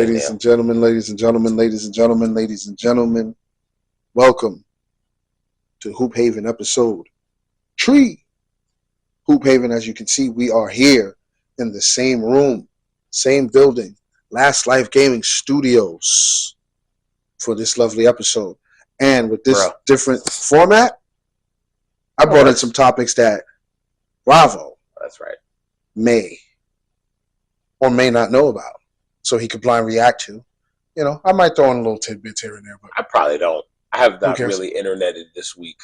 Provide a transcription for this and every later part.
Ladies and gentlemen, ladies and gentlemen, ladies and gentlemen, ladies and gentlemen, welcome to Hoop Haven episode 3. Hoop Haven, as you can see, we are here in the same room, same building, Last Life Gaming Studios for this lovely episode. And with this different format, I brought in some topics that Bravo, that's right, may or may not know about. So he could blind react to. You know, I might throw in a little tidbits here and there. But I probably don't. I have not really interneted this week.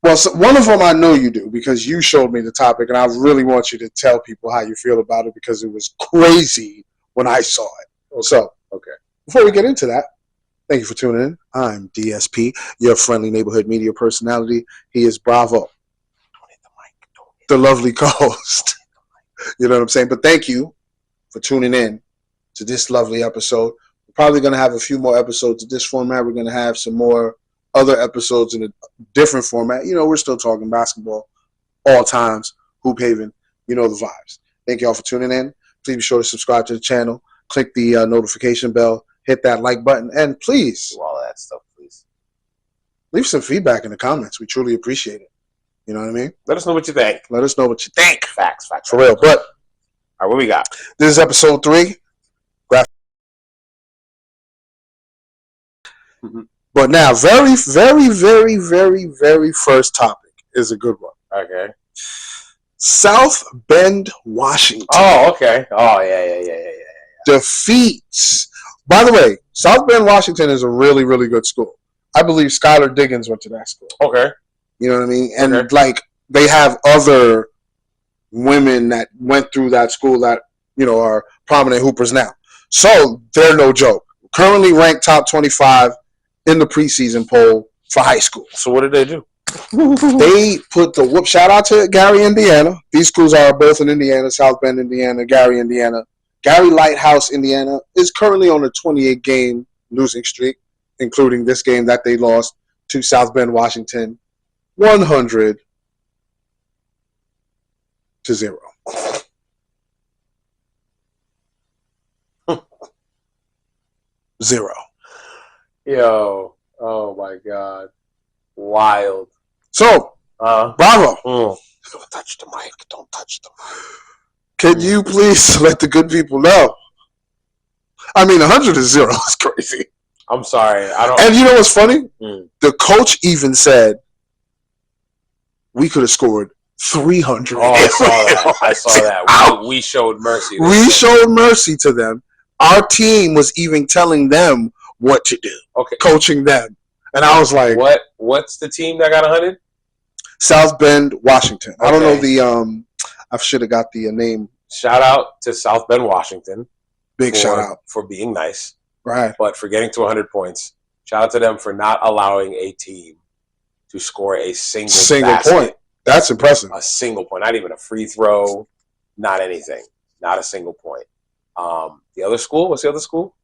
Well, so one of them I know you do because you showed me the topic, and I really want you to tell people how you feel about it because it was crazy when I saw it. So, before we get into that, thank you for tuning in. I'm DSP, your friendly neighborhood media personality. He is Bravo, don't hit the mic. The lovely co-host. You know what I'm saying? But thank you for tuning in to this lovely episode. We're probably going to have a few more episodes of this format. We're going to have some more other episodes in a different format. You know, we're still talking basketball all times. Hoop Haven, you know the vibes. Thank you all for tuning in. Please be sure to subscribe to the channel. Click the notification bell. Hit that like button. And please, do all that stuff, please. Leave some feedback in the comments. We truly appreciate it. You know what I mean? Let us know what you think. Let us know what you think. Facts. For real. But, all right, what we got? This is episode 3. But now, very, very, very, very, very first topic is a good one. Okay. South Bend, Washington. Oh, okay. Oh, yeah. Defeats. By the way, South Bend, Washington is a really, really good school. I believe Skylar Diggins went to that school. Okay. You know what I mean? And, they have other women that went through that school that, are prominent hoopers now. So, they're no joke. Currently ranked top 25 in the preseason poll for high school. So what did they do? They put the whoop. Shout out to Gary, Indiana. These schools are both in Indiana, South Bend, Indiana, Gary, Indiana. Gary Lighthouse, Indiana, is currently on a 28-game losing streak, including this game that they lost to South Bend, Washington, 100-0. Zero. Yo, oh my God, wild. So, Bravo. Don't touch the mic. Don't touch the mic. Can you please let the good people know? I mean, 100-0 is crazy. I'm sorry. I don't. And you know what's funny? The coach even said we could have scored 300. Oh, I saw that. We showed mercy. We showed mercy to them. Our team was even telling them what to do. Okay. Coaching them. And I was like, what's the team that got 100? South Bend, Washington. Okay. I don't know the I should have got the name. Shout out to South Bend, Washington. Shout out for being nice. Right. But for getting to 100 points. Shout out to them for not allowing a team to score a single point. That's impressive. A single point. Not even a free throw. Not anything. Not a single point. The other school? What's the other school?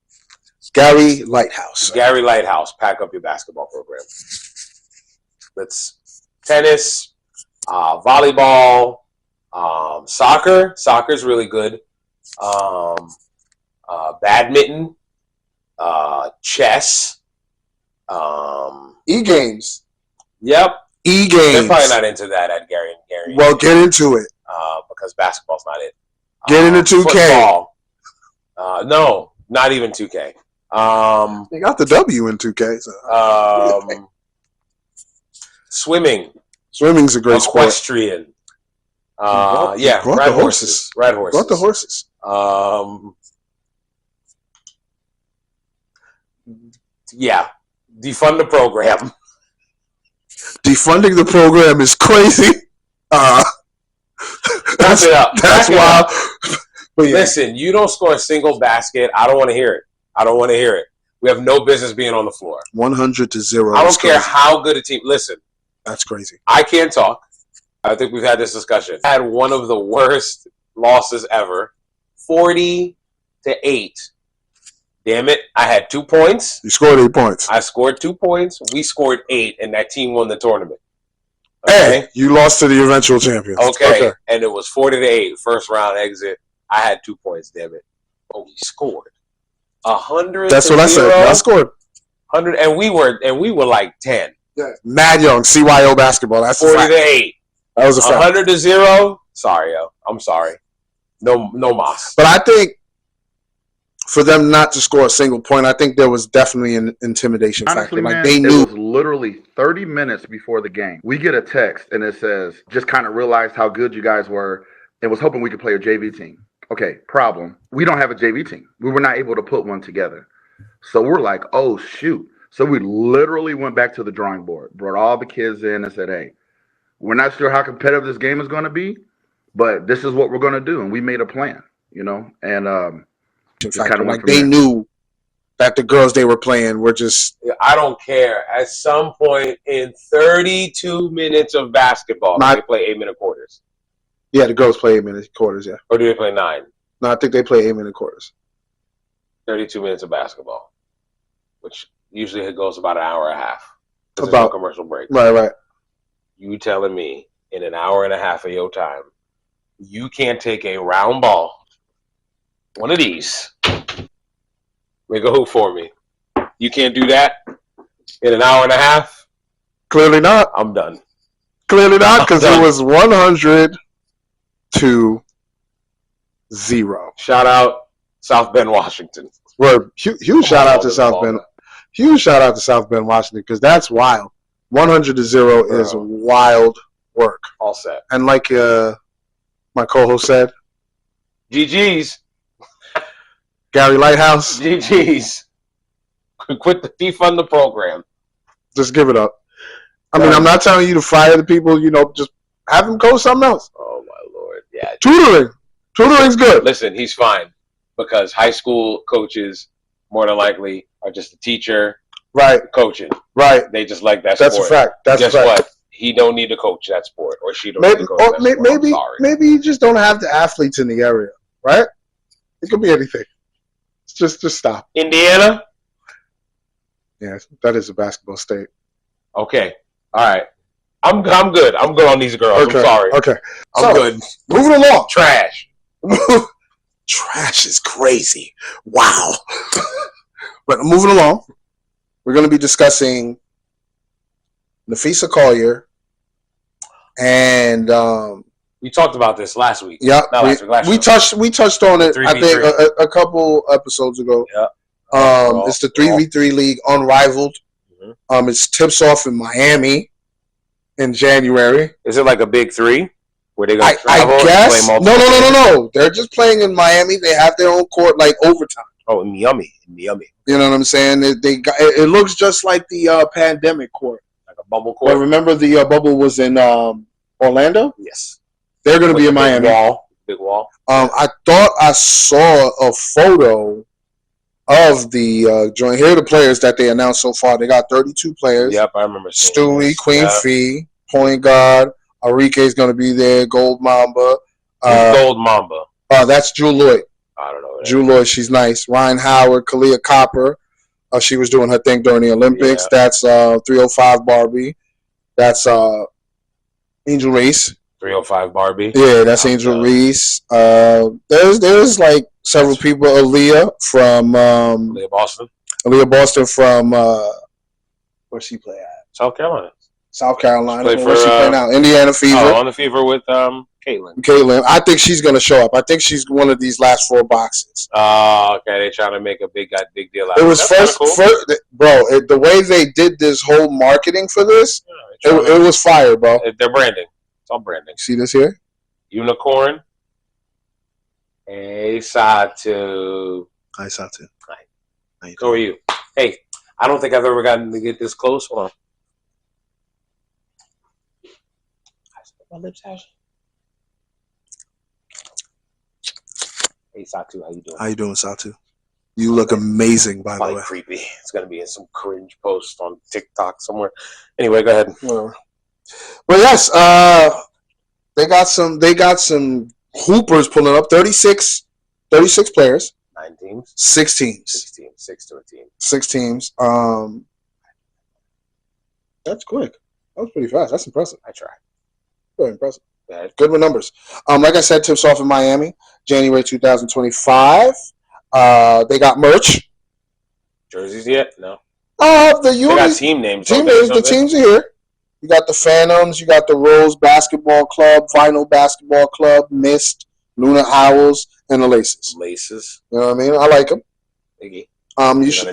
Gary Lighthouse. Gary Lighthouse. Pack up your basketball program. That's tennis, volleyball, soccer. Soccer's really good. Badminton, chess, e-games. Yep. E-games. They're probably not into that at Gary. Well, get into it. Because basketball's not it. Get into 2K. Football. No, not even 2K. They got the W in 2K. So. Swimming. Swimming's a great sport. Equestrian. Brought ride horses. Ride horses. Brought the horses. Yeah. Defund the program. Defunding the program is crazy. That's wild. But yeah. Listen, you don't score a single basket. I don't want to hear it. We have no business being on the floor. 100-0. I don't care how good a team. Listen. That's crazy. I can't talk. I think we've had this discussion. I had one of the worst losses ever. 40-8. Damn it. I had 2 points. You scored 8 points. I scored 2 points. We scored 8, and that team won the tournament. Okay? Hey, you lost to the eventual champions. Okay. And it was 40-8, first round exit. I had 2 points, damn it. But we scored. 100. That's what I said. I scored 100, and we were like 10. Yeah, mad young. CYO basketball. That's 40 to 8. That was a fact. 100 to 0. Sorry, yo. I'm sorry. No mas. But I think for them not to score a single point, I think there was definitely an intimidation Honestly, factor. Like man, they knew. it was literally 30 minutes before the game. We get a text and it says, just kind of realized how good you guys were and was hoping we could play a JV team. Okay, problem. We don't have a JV team. We were not able to put one together. So we're like, oh, shoot. So we literally went back to the drawing board, brought all the kids in and said, hey, we're not sure how competitive this game is going to be, but this is what we're going to do. And we made a plan, and just kind of went from they there. knew that the girls they were playing were just. I don't care. At some point in 32 minutes of basketball, they play 8-minute quarters. Yeah, the girls play 8-minute quarters, yeah. Or do they play 9? No, I think they play 8-minute quarters. 32 minutes of basketball, which usually it goes about an hour and a half. About no commercial break. Right. You telling me in an hour and a half of your time, you can't take a round ball, one of these, make a hoop for me. You can't do that in an hour and a half? Clearly not. I'm done. Clearly not, because it was 100 to 0. Shout out South Bend, Washington. Huge shout out to South Bend. Huge shout out to South Bend, Washington, because that's wild. 100 to 0 is wild work. All set. And like my co-host said, GG's. Gary Lighthouse. GG's. Quit the defund the program. Just give it up. I mean, I'm not telling you to fire the people. Just have them coach something else. Oh my lord! Yeah. Tutoring's good. Listen, he's fine because high school coaches more than likely are just a teacher, right? Coaching, right? They just like that. That's sport. A fact. Guess what? He don't need to coach that sport, or she don't need to coach that sport. Maybe you just don't have the athletes in the area, right? It could be anything. Just stop. Indiana. Yes, that is a basketball state. Okay. All right. I'm good. I'm good on these girls. Okay. I'm sorry. Okay. I'm good. Moving along. Trash. Trash is crazy. Wow. But moving along, we're going to be discussing Nafisa Collier and we talked about this last week. Yeah, we touched on it. 3v3. I think a couple episodes ago. Yeah. It's the 3v3 league, Unrivaled. Mm-hmm. It tips off in Miami in January. Is it like a big 3 where they I guess no. They're just playing in Miami. They have their own court, like overtime. Oh, in Miami. You know what I'm saying? It looks just like the pandemic court, like a bubble court. But remember the bubble was in Orlando. Yes, they're going to be in Miami. Big wall. I thought I saw a photo of the joint. Here are the players that they announced so far. They got 32 players. Yep, I remember. Stewie, Queen Fee, point guard. Arike is going to be there. Gold Mamba. Gold Mamba. That's Jewel Lloyd. I don't know. Jewel Lloyd, she's nice. Ryan Howard, Kalia Copper. She was doing her thing during the Olympics. Yeah. That's 305 Barbie. That's Angel Reese. 305 Barbie. Yeah, that's Angel Reese. There's like several people. Aaliyah from Aaliyah Boston from where's she play at? South Carolina. Where's she play now? Indiana Fever. Oh, on the Fever with Caitlin. I think she's gonna show up. I think she's one of these last 4 boxes. Oh, okay. They're trying to make a big deal out of it. It was first, bro. The way they did this whole marketing for this, it was fire, bro. They're branding. It's all branding. See this here? Unicorn. Hey, Satu. Hi, Satu. Hi. How are you? Hey, I don't think I've ever gotten to get this close. Hold on. My lips, Ashley. Hey, Satu, how you doing? How you doing, Satu? You look amazing, by the way. Creepy. It's gonna be in some cringe post on TikTok somewhere. Anyway, go ahead. Well, yes, they got some hoopers pulling up. 36 players. 9 teams. 6 teams. 6 to a team. 6 teams. That's quick. That was pretty fast. That's impressive. I tried. Very impressive. Good with numbers. Like I said, tips off in Miami, January 2025. They got merch. Jerseys yet? No. The They got team names. team names. The teams are here. You got the Phantoms. You got the Rose Basketball Club, Vinyl Basketball Club, Mist, Luna Owls, and the Laces. Laces. You know what I mean? I like them. Iggy. I'm sure.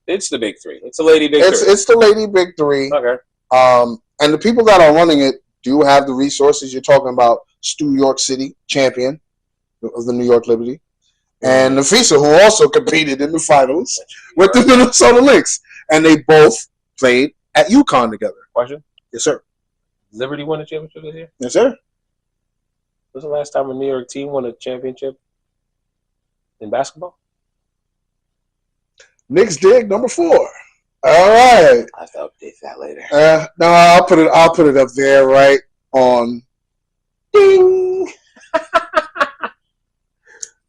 It's the big three. It's the Lady Big Three. It's the Lady Big Three. Okay. And the people that are running it do have the resources. You're talking about Stu York City, champion of the New York Liberty, and Nafisa, who also competed in the finals with the Minnesota Lynx, and they both played at UConn together. Question? Yes, sir. Liberty won a championship this year? Yes, sir. Was the last time a New York team won a championship in basketball? Knicks dig number 4. All right. I have to update that later. No, I'll put it up there right on. Ding.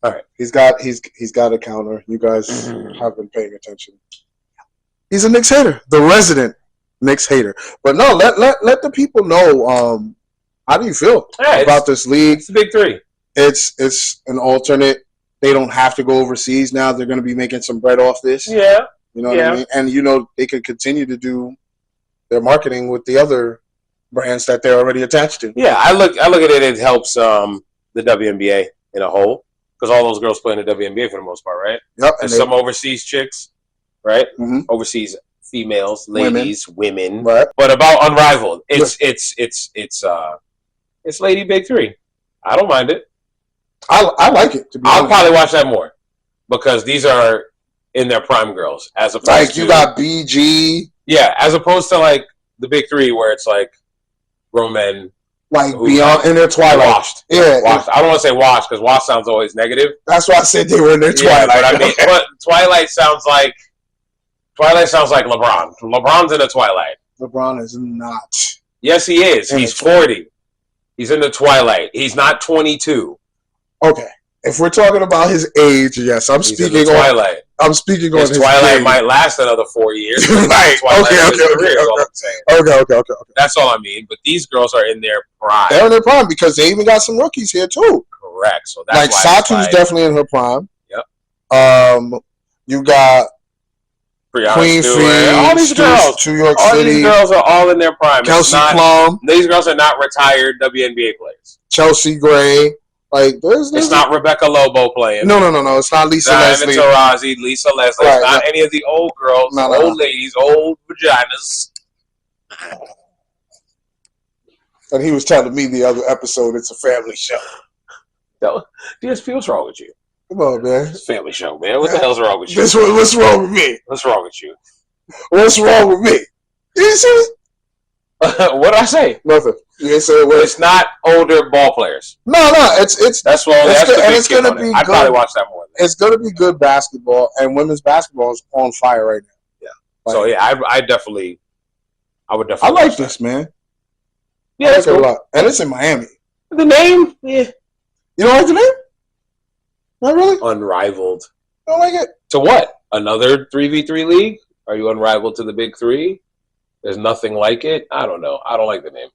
All right. He's got a counter. You guys have been paying attention. He's a Knicks hater, the resident Knicks hater. But no, let the people know. How do you feel about this league? It's the Big Three. It's an alternate. They don't have to go overseas now. They're going to be making some bread off this. Yeah. You know what I mean? And, they could continue to do their marketing with the other brands that they're already attached to. Yeah, I look at it. It helps the WNBA in a whole because all those girls play in the WNBA for the most part, right? Yep. And some overseas chicks, right? Mm-hmm. Overseas females, ladies, women. Right. But about Unrivaled, it's Lady Big Three. I don't mind it. I like it. I'll probably watch that more because these are in their prime girls, as opposed to you got BG. Yeah, as opposed to like the Big Three, where it's like grown men, like beyond in their twilight. Washed. Yeah, washed. I don't want to say washed because washed sounds always negative. That's why I said they were in their twilight. But I mean, but Twilight sounds like LeBron. LeBron's in the twilight. LeBron is not. Yes, he is. He's 40. He's in the twilight. He's not 22. Okay. If we're talking about his age, yes, I'm speaking on Twilight. I'm speaking on his Twilight game. might last another 4 years. Right. Okay. That's all I mean. But these girls are in their prime. They're in their prime because they even got some rookies here too. Correct. So that's like Satu's definitely in her prime. Yep. You got Queen Fee, all these girls, New York all City. These girls are all in their prime. Kelsey Plum. These girls are not retired WNBA players. Chelsea Gray. Like it's not Rebecca Lobo playing. No. It's not Lisa Leslie. Tarazi, Lisa Leslie. Right, it's not any of the old girls, old ladies, old vaginas. And he was telling me the other episode, it's a family show. No, DSP, what's wrong with you? Come on, man. It's a family show, man. What the hell's wrong with you? What's wrong with me? What's wrong with you? What's wrong with me? You see? What did I say? Nothing. You said what? It's not older ball players. No. It's that's what. It's gonna be. I'd probably watch that more. It's gonna be good basketball, and women's basketball is on fire right now. Yeah. So yeah, I would definitely. I like this, man. Yeah, that's cool. A lot, and it's in Miami. The name, yeah. You don't like the name? Not really. Unrivaled. I don't like it. To what? Another 3v3 league? Are you unrivaled to the Big Three? There's nothing like it. I don't know. I don't like the name.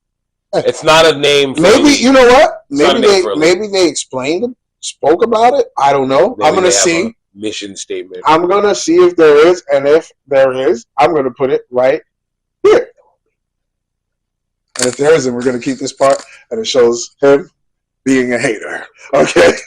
It's not a name. Maybe you know what? Maybe they explained it, spoke about it. I don't know. Maybe I'm gonna see mission statement. I'm gonna see if there is, and if there is, I'm gonna put it right here. And if there isn't, we're gonna keep this part, and it shows him being a hater. Okay.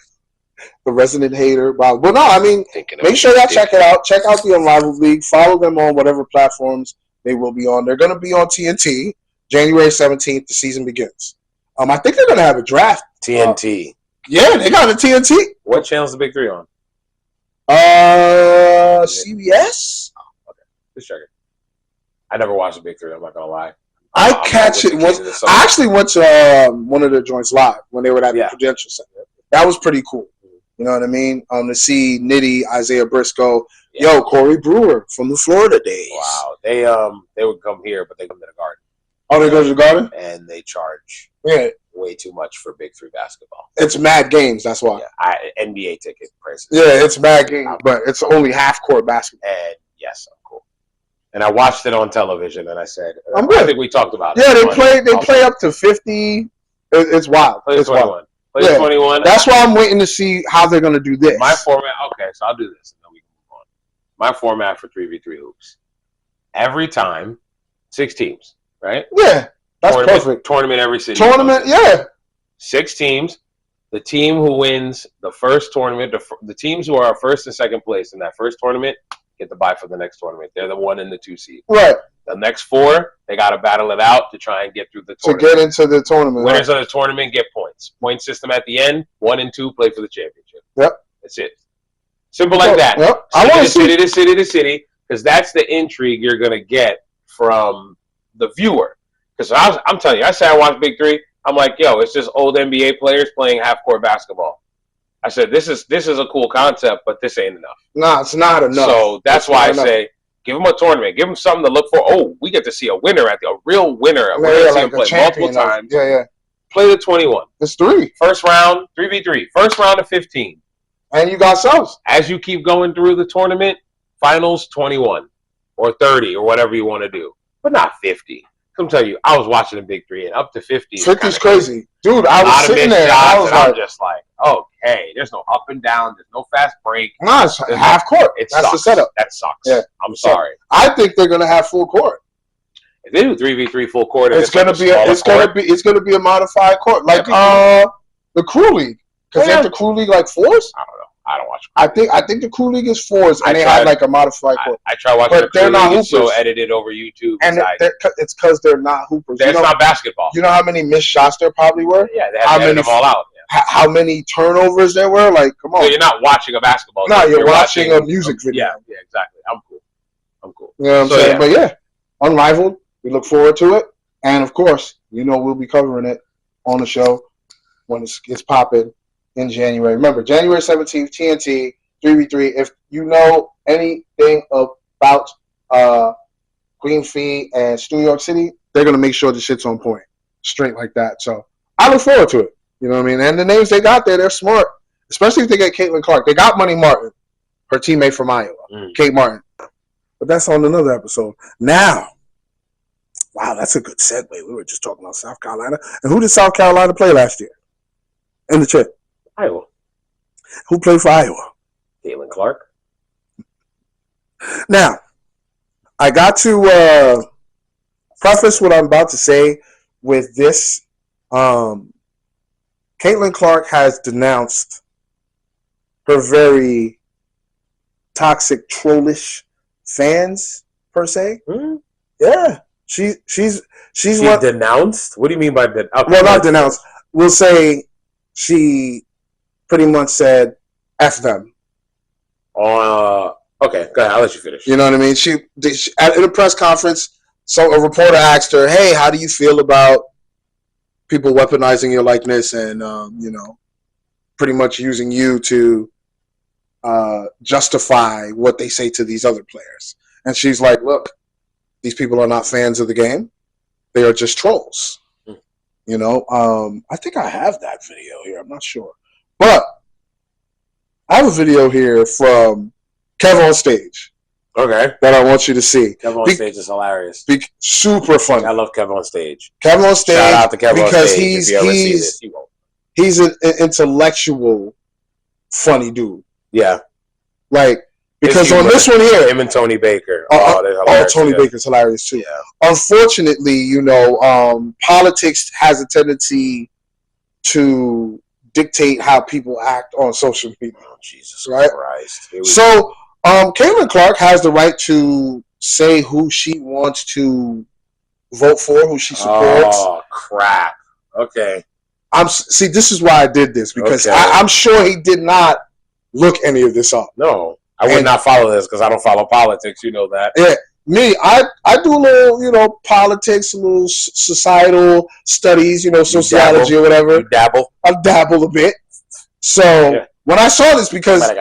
The resident hater. Well, no, I mean, make sure y'all check it out. Check out the Unrivaled League. Follow them on whatever platforms they will be on. They're going to be on TNT January 17th. The season begins. I think they're going to have a draft. TNT. Yeah, they got a TNT. What channel's the Big Three on? CBS. Oh, okay, just checking. I never watched the Big Three. I'm not gonna lie. I catch it once. I actually went to one of their joints live when they were at the Prudential Center. That was pretty cool. You know what I mean? To see Nitty, Isaiah Briscoe, Corey Brewer from the Florida days. Wow, they would come here, but they come to the Garden. Oh, they go to the Garden, and they charge way too much for Big Three basketball. It's mad games, that's why. Yeah, NBA ticket prices. Yeah, it's mad games, but it's only half court basketball. And yes, I'm cool. And I watched it on television, and I said, "I'm good." I think we talked about it. Yeah, they play up to 50. It's wild. Play 21. Play the 21. That's why I'm waiting to see how they're going to do this. My format. Okay, so I'll do this, and then we can move on. My format for 3v3 hoops. Every time, 6 teams, right? Yeah, that's perfect. Tournament every city. Tournament, yeah. 6 teams. The team who wins the first tournament, the teams who are first and second place in that first tournament, get the bye for the next tournament. They're the 1 and the 2 seed. Right. The next 4, they got to battle it out to try and get through the tournament. To get into the tournament. Winners of the tournament get points. Point system at the end. 1 and 2 play for the championship. Yep. That's it. Simple like that. Yep. I want to see city to city to city, because that's the intrigue you're going to get from the viewer. Because I'm telling you, I say I watch Big 3. I'm like, yo, it's just old NBA players playing half-court basketball. I said, this is a cool concept, but this ain't enough. Nah, it's not enough. So that's why I say, give them a tournament. Give them something to look for. Oh, we get to see a winner a real winner. We're going to see him play multiple times. Yeah. Play the 21. It's 3. First round, 3v3. First round of 15. And you got subs. As you keep going through the tournament, finals 21 or 30 or whatever you want to do. But not 50. I'm telling you, I was watching the Big 3 and up to 50. 50's crazy. Dude, I was sitting there. I'm just like, okay, there's no up and down. There's no fast break. Nah, it's half court. That's the setup. That sucks. Yeah. I'm sorry. I think they're going to have full court. If they do 3v3 full court, it's going to be a modified court like the Crew League. Because ain't the Crew League like 4s? I don't know. I don't watch. I think the Crew League is 4s, and they have like a modified court. I try watching, but they're not hoopers. hoopers. So edited over YouTube, and it's because they're not hoopers. It's not basketball. You know how many missed shots there probably were? Yeah, they had to edit them all out. Yeah. How many turnovers there were? Like, come on. So you're not watching a basketball. No, you're watching a music video. Yeah, exactly. I'm cool. You know what I'm saying? Yeah. But yeah, Unrivaled. We look forward to it, and of course, we'll be covering it on the show when it gets popping in January. Remember, January 17th, TNT. 3v3. If you know anything about Green Fee and New York City, they're going to make sure the shit's on point. Straight like that. So I look forward to it. You know what I mean? And the names they got there, they're smart. Especially if they get Caitlin Clark. They got Money Martin, her teammate from Iowa. Kate Martin. But that's on another episode. Now, wow, that's a good segue. We were just talking about South Carolina. And who did South Carolina play last year? In the trip? Iowa. Who played for Iowa? Caitlin Clark. Now, I got to preface what I'm about to say with this. Caitlin Clark has denounced her very toxic, trollish fans, per se. Mm-hmm. Yeah. She's denounced? What do you mean by that? Well, not denounced. We'll say she pretty much said, F them. Okay, go ahead. I'll let you finish. You know what I mean? She at a press conference, so a reporter asked her, "Hey, how do you feel about people weaponizing your likeness and pretty much using you to justify what they say to these other players?" And she's like, "Look, these people are not fans of the game; they are just trolls." I think I have that video here. I'm not sure, but I have a video here from Kev on Stage. Okay. That I want you to see. Kev on Stage is hilarious. Super funny. I love Kev on Stage. Kev on Stage. Shout out to Kev on Stage. Because he's an intellectual, funny dude. Yeah. Like, because on this one here. Him and Tony Baker. Tony Baker's hilarious too. Yeah. Unfortunately, politics has a tendency to dictate how people act on social media. Oh, Jesus Christ. Right? So, Caitlin Clark has the right to say who she wants to vote for, who she supports. Oh, crap. Okay. This is why I did this, because I'm sure he did not look any of this up. No, I would not follow this because I don't follow politics. You know that. Yeah. Me, I do a little, politics, a little societal studies, sociology or whatever. You dabble? I dabble a bit. So when I saw this, because when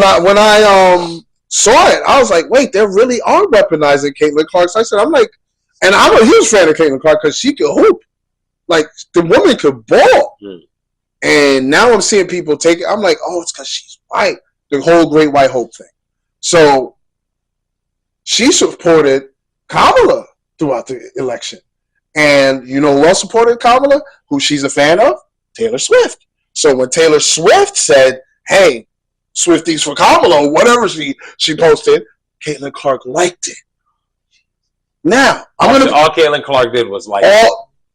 I saw it, I was like, wait, they really are weaponizing Caitlin Clark. So I said, I'm a huge fan of Caitlin Clark because she could hoop. Like, the woman could ball. And now I'm seeing people take it. I'm like, oh, it's because she's white. The whole Great White Hope thing. So she supported Kamala throughout the election. And you know who else supported Kamala? Who she's a fan of? Taylor Swift. So when Taylor Swift said, "Hey, Swifties for Kamala," whatever she posted, Caitlin Clark liked it. Now all Caitlin Clark did was like.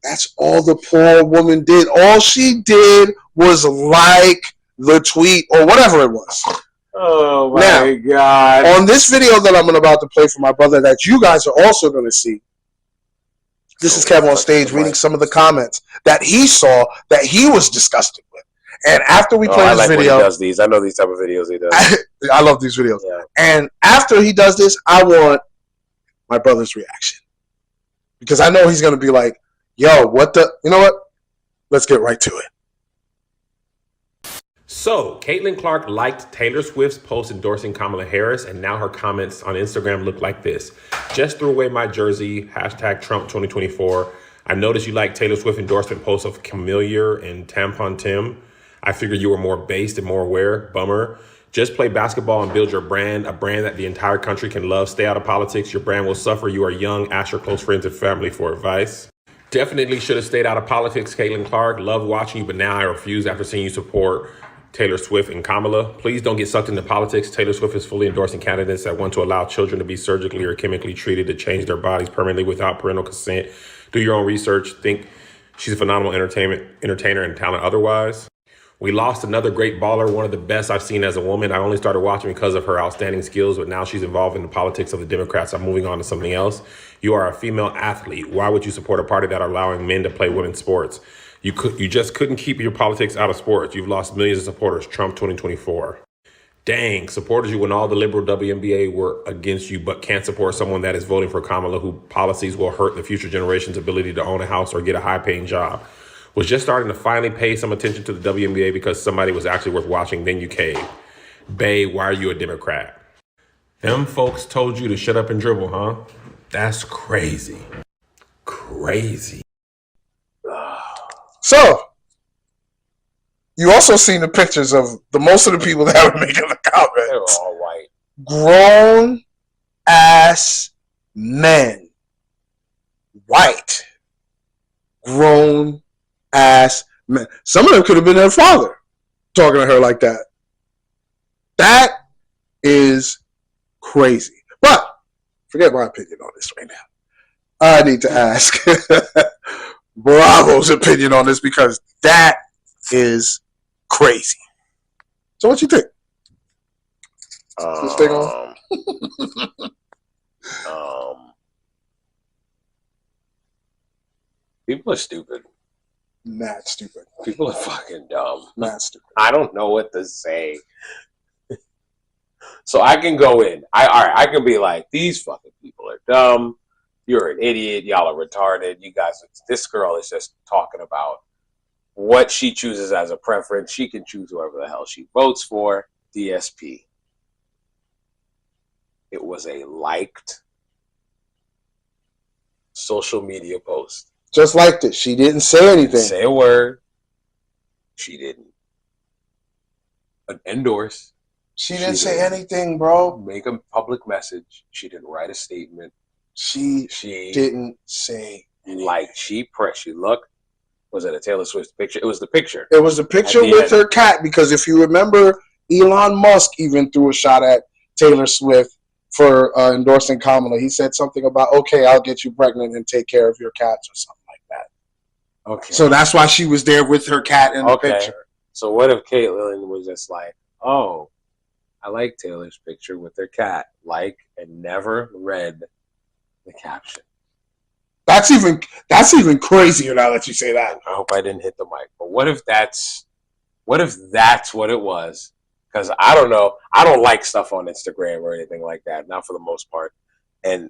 That's all the poor woman did. All she did was like the tweet or whatever it was. Oh my God. On this video that I'm about to play for my brother that you guys are also going to see, this is Kev on stage reading some of the comments that he saw that he was disgusted with. And after we play this video, when he does these. I know these type of videos he does. I love these videos. Yeah. And after he does this, I want my brother's reaction. Because I know he's going to be like, yo, what the... You know what? Let's get right to it. So, Caitlin Clark liked Taylor Swift's post endorsing Kamala Harris, and now her comments on Instagram look like this. Just threw away my jersey, hashtag Trump 2024. I noticed you liked Taylor Swift endorsement posts of Camille and Tampon Tim. I figured you were more based and more aware. Bummer. Just play basketball and build your brand, a brand that the entire country can love. Stay out of politics. Your brand will suffer. You are young. Ask your close friends and family for advice. Definitely should have stayed out of politics, Caitlin Clark. Love watching you, but now I refuse after seeing you support Taylor Swift and Kamala. Please don't get sucked into politics. Taylor Swift is fully endorsing candidates that want to allow children to be surgically or chemically treated to change their bodies permanently without parental consent. Do your own research. Think she's a phenomenal entertainer and talent otherwise. We lost another great baller, one of the best I've seen as a woman. I only started watching because of her outstanding skills, but now she's involved in the politics of the Democrats. I'm moving on to something else. You are a female athlete. Why would you support a party that are allowing men to play women's sports? You just couldn't keep your politics out of sports. You've lost millions of supporters. Trump 2024. Dang, supporters you when all the liberal WNBA were against you, but can't support someone that is voting for Kamala, whose policies will hurt the future generation's ability to own a house or get a high-paying job. Was just starting to finally pay some attention to the WNBA because somebody was actually worth watching, then you caved. Bae, why are you a Democrat? Them folks told you to shut up and dribble, huh? That's crazy. Crazy. So, you also seen the pictures of most of the people that were making the comments. They were all white. Grown ass men. White. Grown ass men. Some of them could have been her father talking to her like that. That is crazy. But forget my opinion on this right now. I need to ask Bravo's opinion on this because that is crazy. So what you think? This thing on? People are stupid. Mad stupid. People are fucking dumb. Mad stupid. I don't know what to say. So I can go in. I can be like, these fucking people are dumb. You're an idiot. Y'all are retarded. You guys, this girl is just talking about what she chooses as a preference. She can choose whoever the hell she votes for. DSP. It was a liked social media post. Just liked it. She didn't say anything. Didn't say a word. She didn't endorse. She didn't say anything, bro. Make a public message. She didn't write a statement. She didn't say anything. Like she looked. Was it a Taylor Swift picture? It was the picture. It was the picture with her cat because if you remember, Elon Musk even threw a shot at Taylor Swift for endorsing Kamala. He said something about, okay, I'll get you pregnant and take care of your cats or something like that. Okay. So that's why she was there with her cat in the picture. So what if Caitlyn was just like, oh, I like Taylor's picture with her cat, and never read the caption. That's even crazier now that you say that. I hope I didn't hit the mic. But what if that's what it was? Because I don't know. I don't like stuff on Instagram or anything like that, not for the most part. And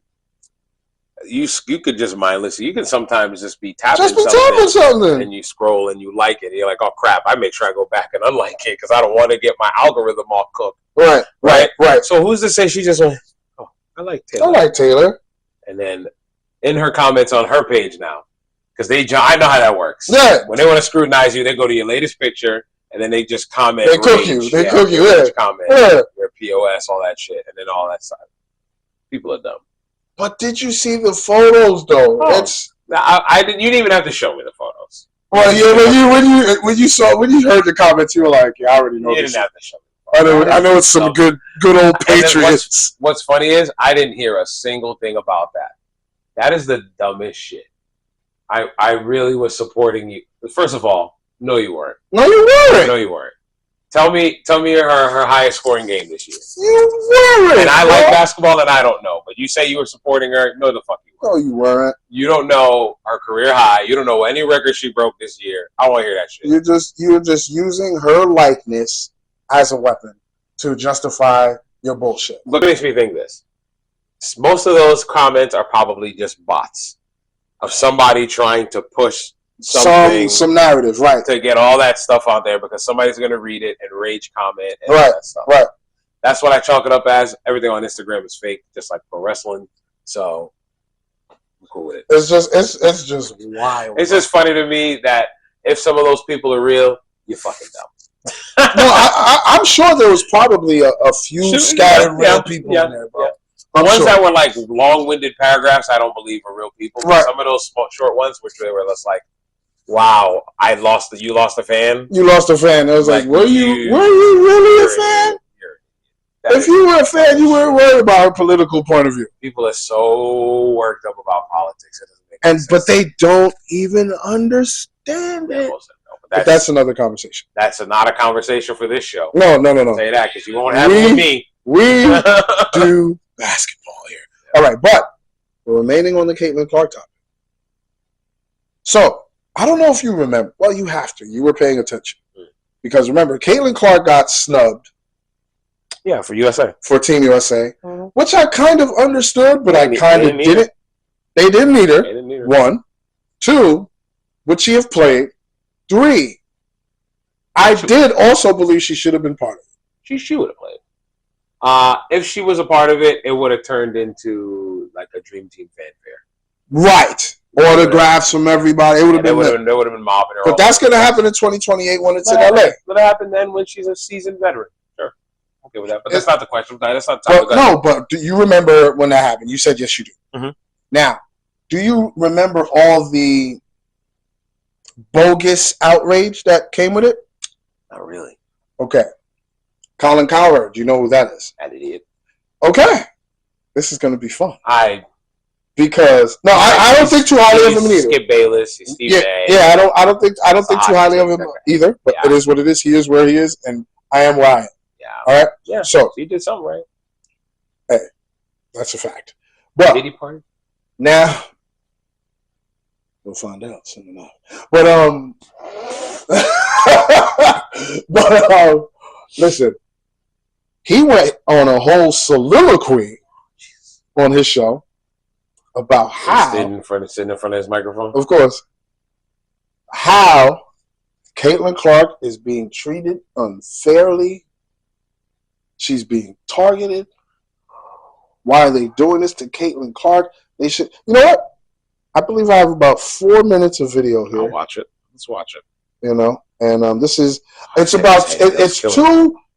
you could just mindless. You can sometimes just be tapping something, and you scroll and you like it. And you're like, oh crap! I make sure I go back and unlike it because I don't want to get my algorithm all cooked. Right. So who's to say she just went, oh, I like Taylor. And then in her comments on her page now, because I know how that works. Yeah. When they want to scrutinize you, they go to your latest picture and then they just comment. They cook you. Yeah. Comment. Yeah. Your POS, all that shit, and then all that stuff. People are dumb. But did you see the photos though? Oh. I didn't. You didn't even have to show me the photos. Well, yeah, when you heard the comments, you were like, yeah, I already know You this. didn't have to show me. I know it's some good old Patriots. What's funny is I didn't hear a single thing about that. That is the dumbest shit. I really was supporting you. First of all, no, you weren't. No, you weren't. No, you weren't. Tell me her highest scoring game this year. You weren't. And I like basketball, and I don't know. But you say you were supporting her. No, the fuck you weren't. No, you weren't. You don't know her career high. You don't know any record she broke this year. I want to hear that shit. You're just using her likeness as a weapon to justify your bullshit. Look, it makes me think this. Most of those comments are probably just bots of somebody trying to push something, some narrative, right? To get all that stuff out there because somebody's going to read it and rage comment and right, all that stuff. Right. That's what I chalk it up as. Everything on Instagram is fake, just like pro wrestling. So I'm cool with it. It's just wild. It's just funny to me that if some of those people are real, you're fucking dumb. No, I'm sure there was probably a few scattered real people in there, bro. Yeah. The ones that were like long-winded paragraphs, I don't believe are real people. But right. Some of those short ones, which they were just like, "Wow, you lost a fan." You lost a fan. I was like, were you really a fan? If you were a fan, you weren't worried about her political point of view. People are so worked up about politics, it doesn't make sense. But they don't even understand it. But that's another conversation. That's not a conversation for this show. No. I'll say that because you won't have it with me. We do basketball here. All right, but we're remaining on the Caitlin Clark topic. So, I don't know if you remember. Well, you have to. You were paying attention. Because remember, Caitlin Clark got snubbed. Yeah, for USA. For Team USA. Mm-hmm. Which I kind of understood, but I kind of didn't. They didn't need her. One. Two, would she have played? Three, I did also believe she should have been part of it. She would have played. If she was a part of it, it would have turned into like a Dream Team fanfare. Right. Autographs from everybody. It would have been. They would have been mobbing her. But that's going to happen in 2028 when it's in LA. It'll happen then when she's a seasoned veteran. Sure. Okay with that. But that's not the question. That's not the topic. No, but do you remember when that happened? You said yes, you do. Mm-hmm. Now, do you remember all the bogus outrage that came with it? Not really. Okay. Colin Cowherd, do you know who that is? That idiot. Okay. This is going to be fun. I don't think too highly of him either. Skip Bayless, Steve Day. Yeah, I don't think too highly of him either. But it is what it is. He is where he is, and I am where I am. Yeah. All right. Yeah. So he did something right. Hey, that's a fact. But did he party? Now we'll find out soon enough. But listen, he went on a whole soliloquy on his show about how sitting in front of his microphone. Of course, how Caitlin Clark is being treated unfairly. She's being targeted. Why are they doing this to Caitlin Clark? They should. You know what? I believe I have about 4 minutes of video here. I'll watch it. Let's watch it. You know, and it's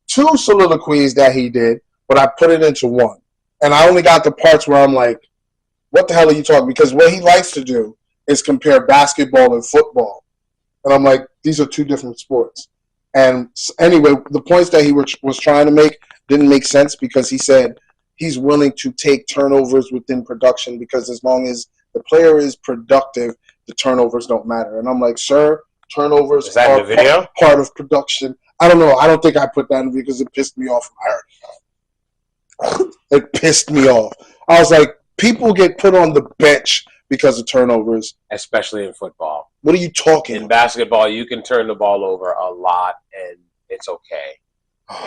two soliloquies that he did, but I put it into one, and I only got the parts where I'm like, "What the hell are you talking?" Because what he likes to do is compare basketball and football, and I'm like, these are two different sports. And anyway, the points that he was trying to make didn't make sense because he said he's willing to take turnovers within production because as long as the player is productive, the turnovers don't matter. And I'm like, sir, turnovers are part of production. I don't know. I don't think I put that in because it pissed me off. It pissed me off. I was like, people get put on the bench because of turnovers. Especially in football. What are you talking about? In basketball, you can turn the ball over a lot and it's okay.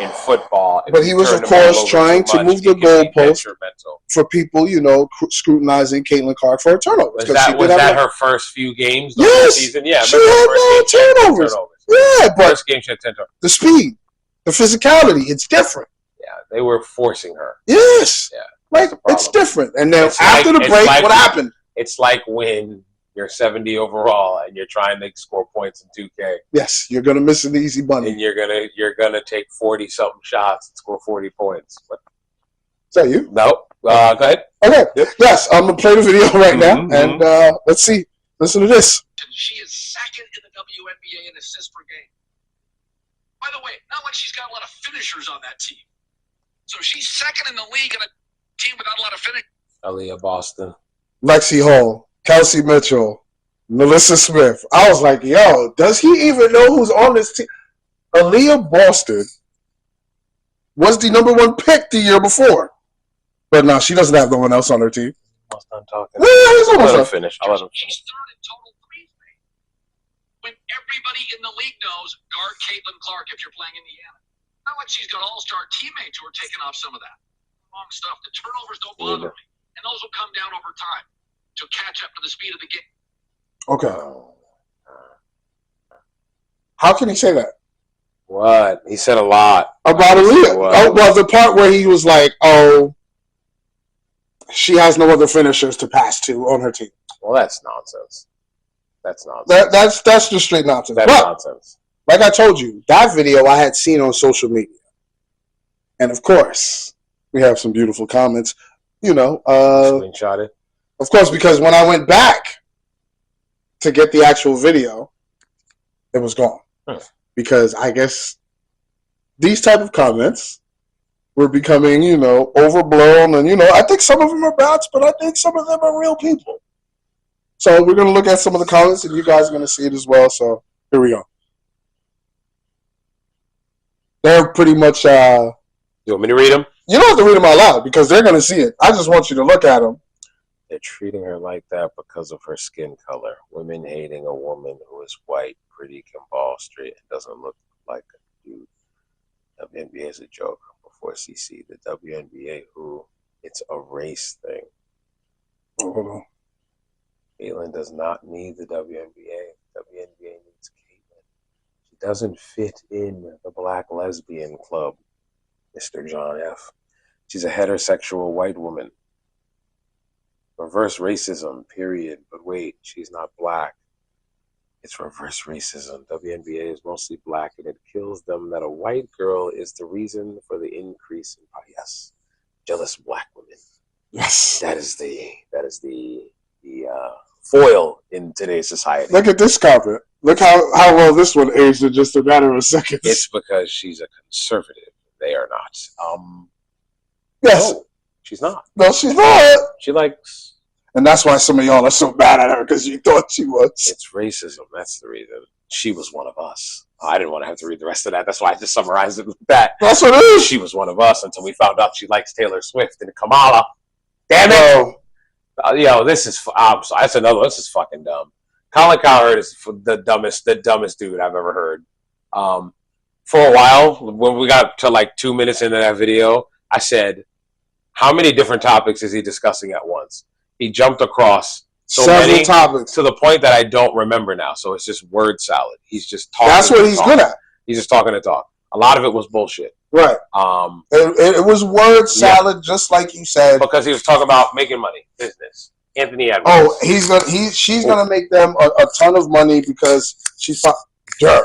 In football, but he was, of course, trying to move the goalpost for people, scrutinizing Caitlin Clark for her turnovers. Was that her first few games? Yes, season? Yeah, she had no turnovers. Yeah, but first game she had 10 turnovers. The speed, the physicality, it's different. Yeah, they were forcing her. Yes, yeah, it's different. And then after the break, what happened? It's like when you're 70 overall and you're trying to score points in 2K. Yes, you're gonna miss an easy bunny. And you're gonna take 40-something shots and score 40 points. But, is that you? No. Go ahead. Okay. Yep. Yes, I'm gonna play the video right now, and let's see. Listen to this. She is second in the WNBA in assists per game. By the way, not like she's got a lot of finishers on that team. So she's second in the league in a team without a lot of finishers. Aaliyah Boston. Lexi Hall, Kelsey Mitchell, Melissa Smith. I was like, yo, does he even know who's on this team? Aaliyah Boston was the number 1 pick the year before. But no, she doesn't have no one else on her team. Almost done talking. Yeah, he's I'll almost let him done. finish. I'll let him finish. She's third in total threes made. When everybody in the league knows guard Caitlin Clark if you're playing Indiana. Not like she's got all-star teammates who are taking off some of that. Wrong stuff. The turnovers don't bother me. And those will come down over time to catch up to the speed of the game. Okay. How can he say that? What? He said a lot. About Aaliyah. What? Oh, well, the part where he was like, oh, she has no other finishers to pass to on her team. Well, that's nonsense. That's nonsense. That's just straight nonsense. That's But, nonsense. like I told you, that video I had seen on social media. And, of course, we have some beautiful comments. You know, Screenshot it. of course, because when I went back to get the actual video, it was gone. Because I guess these type of comments were becoming, you know, overblown. And, you know, I think some of them are bots, but I think some of them are real people. So we're going to look at some of the comments, and you guys are going to see it as well. So here we go. They're pretty much... You want me to read them? You don't have to read them out loud because they're going to see it. I just want you to look at them. They're treating her like that because of her skin color. Women hating a woman who is white, pretty, can ball straight, and doesn't look like a dude. WNBA is a joke. Before CC, the WNBA, who it's a race thing. Oh, hold on. Caitlin does not need the WNBA. WNBA needs Caitlin. She doesn't fit in the black lesbian club, Mr. John F. She's a heterosexual white woman. Reverse racism, period. But wait, she's not black. It's reverse racism. WNBA is mostly black, and it kills them that a white girl is the reason for the increase in bias. Jealous black women. Yes. That is the foil in today's society. Look at this comment. Look how well this one aged in just a matter of seconds. It's because she's a conservative. They are not. Yes. No, she's not. No, she's not. She likes. And that's why some of y'all are so mad at her, because you thought she was. It's racism. That's the reason. She was one of us. I didn't want to have to read the rest of that. That's why I just summarized it with that. That's what it is. She was one of us until we found out she likes Taylor Swift and Kamala. Damn it! Yo, this is. That's another one. This is fucking dumb. Colin Cowherd is the dumbest dude I've ever heard. For a while, when we got to like 2 minutes into that video, I said, "How many different topics is he discussing at once?" He jumped across so many topics to the point that I don't remember now. So it's just word salad. He's just talking. That's what he's good at. He's just talking to talk. A lot of it was bullshit. Right. It was word salad, just like you said. Because he was talking about making money, business. Anthony Edwards. Oh, she's gonna make them a ton of money because she's.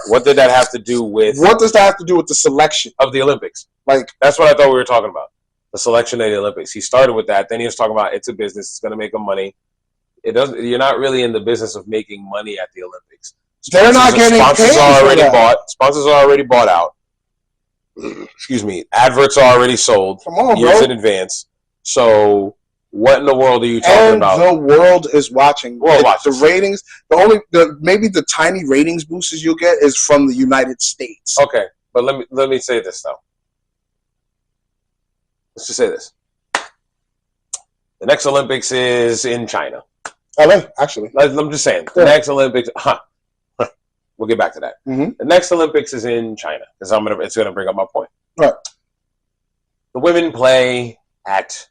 What did that have to do with? What does that have to do with the selection of the Olympics? Like, that's what I thought we were talking about. The selection of the Olympics. He started with that. Then he was talking about it's a business. It's going to make them money. It doesn't. You're not really in the business of making money at the Olympics. They're not getting sponsors paid are already for that. bought. Sponsors are already bought out. Excuse me. Adverts are already sold. Come on, years bro. in advance. So what in the world are you talking about? The world is watching. The ratings. Maybe the tiny ratings boosters you'll get is from the United States. Okay, but let me say this though. Let's just say this. The next Olympics is in China. LA, actually. I'm just saying. The next Olympics. We'll get back to that. Mm-hmm. The next Olympics is in China because it's going to bring up my point. Right. The women play at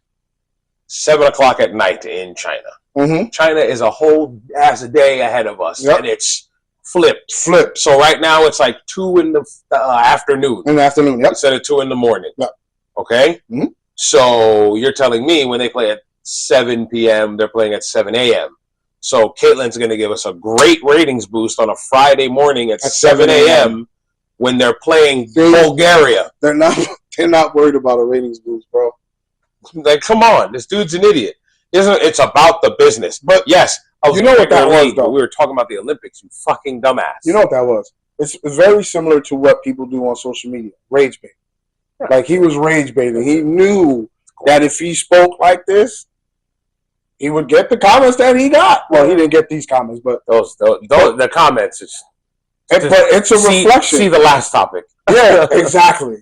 7:00 at night in China. Mm-hmm. China is a whole ass a day ahead of us, and it's flipped. So right now it's like 2 in the afternoon. In the afternoon, yep. Instead of 2 in the morning. Yep. Okay? Mm-hmm. So you're telling me when they play at 7 p.m., they're playing at 7 a.m. So Caitlin's going to give us a great ratings boost on a Friday morning at 7 a.m. when they're playing Bulgaria. They're not worried about a ratings boost, bro. Like, come on. This dude's an idiot. It's about the business. But yes, Okay, You know what regular that was, league, but though? we were talking about the Olympics, you fucking dumbass. You know what that was? It's very similar to what people do on social media. Rage bait. Like, he was rage baiting. He knew that if he spoke like this, he would get the comments that he got. Well, he didn't get these comments, but those the comments. but it's a reflection. See the last topic. Yeah, exactly.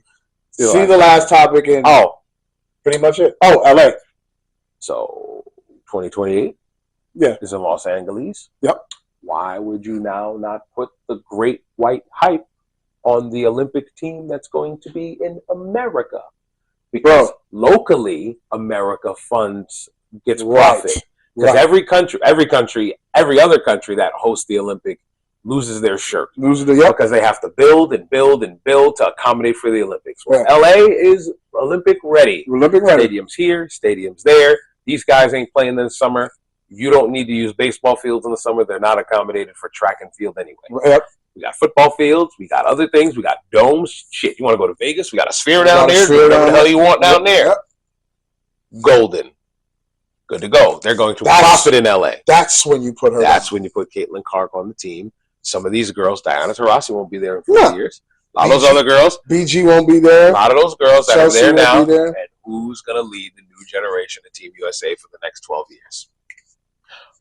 See the last topic and pretty much it. Oh, LA. So 2028 is in Los Angeles. Yep. Why would you now not put the great white hype on the Olympic team that's going to be in America? Because locally, America gets profit. Because every other country that hosts the Olympic loses their shirt. Because they have to build and build and build to accommodate for the Olympics. Well, LA is Olympic ready. Stadiums here, stadiums there. These guys ain't playing in the summer. You don't need to use baseball fields in the summer. They're not accommodated for track and field anyway. Yep. We got football fields. We got other things. We got domes. Shit, you want to go to Vegas? We got a sphere down there. Do whatever the hell you want down there. Yep. Golden. Good to go. They're going to profit in LA. That's when you put her when you put Caitlin Clark on the team. Some of these girls, Diana Taurasi won't be there in 4 years. A lot of those other girls. BG won't be there. A lot of those girls that are there now. And who's going to lead the new generation of Team USA for the next 12 years?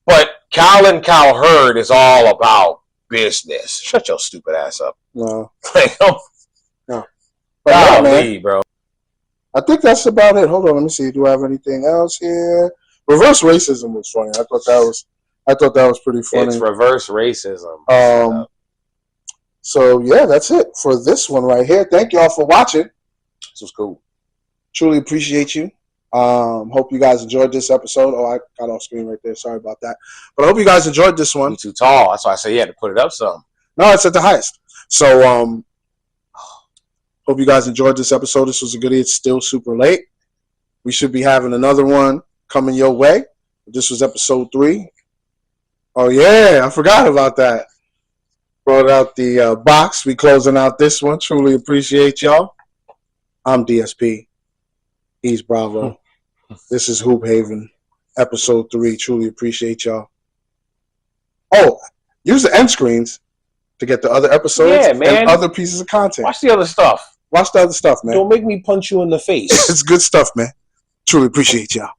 But Cal and Cal Hurd is all about business. Shut your stupid ass up. No. No. Golly, bro. I think that's about it. Hold on, let me see. Do I have anything else here? Reverse racism was funny. I thought that was pretty funny. It's reverse racism. So yeah, that's it for this one right here. Thank y'all for watching. This was cool. Truly appreciate you. Hope you guys enjoyed this episode. Oh, I got off screen right there. Sorry about that. But I hope you guys enjoyed this one. You're too tall. That's why I said you had to put it up some. No, it's at the highest. So hope you guys enjoyed this episode. This was a goodie. It's still super late. We should be having another one coming your way. This was episode 3. Oh yeah, I forgot about that. Brought out the box. We closing out this one. Truly appreciate y'all. I'm DSP. He's Bravo. This is Hoop Haven, episode 3. Truly appreciate y'all. Oh, use the end screens to get the other episodes and other pieces of content. Watch the other stuff. Watch the other stuff, man. Don't make me punch you in the face. It's good stuff, man. Truly appreciate y'all.